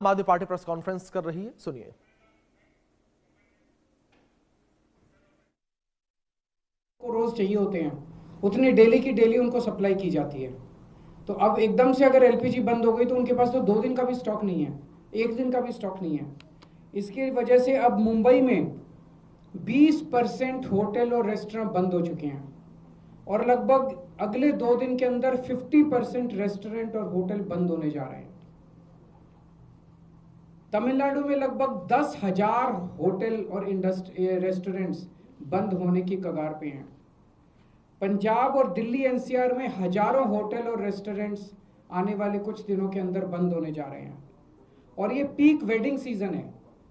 आम आदमी party press conference कर रही है, सुनिए। को रोज चाहिए होते हैं, उतनी डेली की डेली उनको सप्लाई की जाती है। तो अब एकदम से अगर एलपीजी बंद हो गई तो उनके पास तो 2 दिन का भी स्टॉक नहीं है, 1 दिन का भी स्टॉक नहीं है। इसकी वजह से अब मुंबई में 20% होटल और रेस्टोरेंट बंद हो चुके हैं और लगभग अगले 2 दिन के अंदर 50% रेस्टोरेंट और होटल बंद होने जा रहे हैं। तमिलनाडु में लगभग 10,000 होटल और रेस्टोरेंट्स बंद होने की कगार पे हैं। पंजाब और दिल्ली एनसीआर में हजारों होटल और रेस्टोरेंट्स आने वाले कुछ दिनों के अंदर बंद होने जा रहे हैं। और ये पीक वेडिंग सीजन है,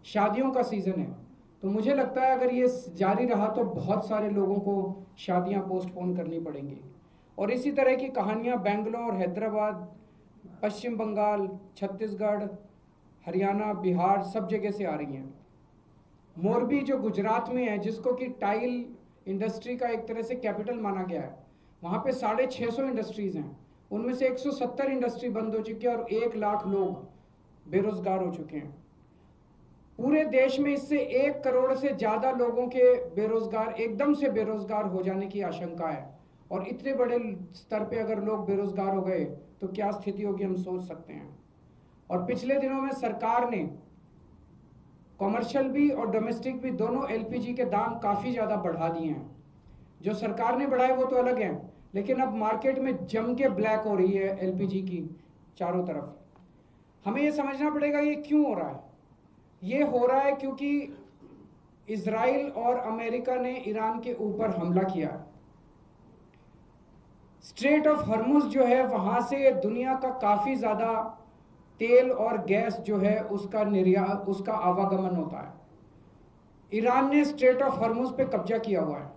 शादियों का सीजन है। तो मुझे लगता है अगर ये जारी रहा तो बहुत सारे लोगों को शादियां पोस्टपोन करनी पड़ेंगी। और इसी तरह की कहानियां बेंगलोर, हैदराबाद, पश्चिम बंगाल, छत्तीसगढ़, हरियाणा, बिहार सब जगह से आ रही हैं। मोरबी जो गुजरात में है, जिसको कि टाइल इंडस्ट्री का एक तरह से कैपिटल माना गया है, वहाँ पे 650 इंडस्ट्रीज हैं। उनमें से 170 इंडस्ट्री बंद हो चुकी है और 1 लाख लोग बेरोजगार हो चुके हैं। पूरे देश में इससे 1 करोड़ से ज़्यादा लोगों के एकदम से बेरोजगार हो जाने की आशंका है। और इतने बड़े स्तर पे अगर लोग बेरोजगार हो गए तो क्या स्थिति होगी, हम सोच सकते हैं। और पिछले दिनों में सरकार ने कॉमर्शियल भी और डोमेस्टिक भी दोनों एलपीजी के दाम काफ़ी ज़्यादा बढ़ा दिए हैं। जो सरकार ने बढ़ाए वो तो अलग है, लेकिन अब मार्केट में जम के ब्लैक हो रही है एलपीजी की चारों तरफ। हमें ये समझना पड़ेगा ये क्यों हो रहा है। ये हो रहा है क्योंकि इजराइल और अमेरिका ने ईरान के ऊपर हमला किया है। स्ट्रेट ऑफ हॉर्मुज जो है, वहाँ से दुनिया का काफ़ी ज़्यादा तेल और गैस जो है उसका आवागमन होता है। ईरान ने स्ट्रेट ऑफ हॉर्मुज पे कब्जा किया हुआ है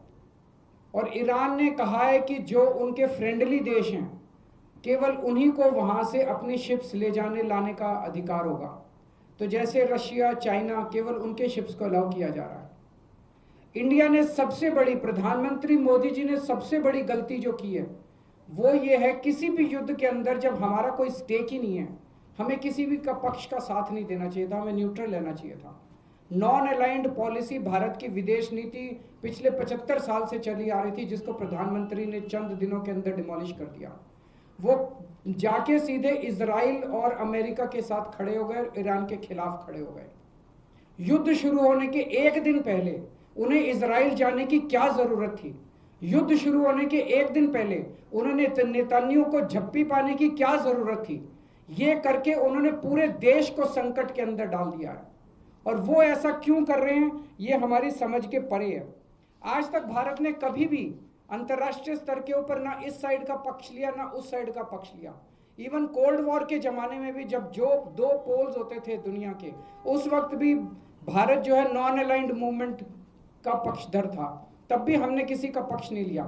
और ईरान ने कहा है कि जो उनके फ्रेंडली देश हैं केवल उन्हीं को वहां से अपनी शिप्स ले जाने लाने का अधिकार होगा। तो जैसे रशिया, चाइना, केवल उनके शिप्स को अलाउ किया जा रहा है। इंडिया ने सबसे बड़ी, प्रधानमंत्री मोदी जी ने सबसे बड़ी गलती जो की है वो ये है, किसी भी युद्ध के अंदर जब हमारा कोई स्टेक ही नहीं है, हमें किसी भी का पक्ष का साथ नहीं देना चाहिए था, हमें न्यूट्रल रहना चाहिए था। नॉन अलाइंड पॉलिसी भारत की विदेश नीति पिछले 75 साल से चली आ रही थी, जिसको प्रधानमंत्री ने चंद दिनों के अंदर डिमोलिश कर दिया। वो जाके सीधे इजराइल और अमेरिका के साथ खड़े हो गए, ईरान के खिलाफ खड़े हो गए। युद्ध शुरू होने के 1 दिन पहले उन्हें इजराइल जाने की क्या जरूरत थी? युद्ध शुरू होने के 1 दिन पहले उन्होंने नेतन्याहू को झप्पी पाने की क्या जरूरत थी? ये करके उन्होंने पूरे देश को संकट के अंदर डाल दिया है। और वो ऐसा क्यों कर रहे हैं ये हमारी समझ के परे है। आज तक भारत ने कभी भी अंतर्राष्ट्रीय स्तर के ऊपर ना इस साइड का पक्ष लिया ना उस साइड का पक्ष लिया। इवन कोल्ड वॉर के जमाने में भी जब जो 2 पोल्स होते थे दुनिया के, उस वक्त भी भारत जो है नॉन अलाइंड मूवमेंट का पक्षधर था, तब भी हमने किसी का पक्ष नहीं लिया।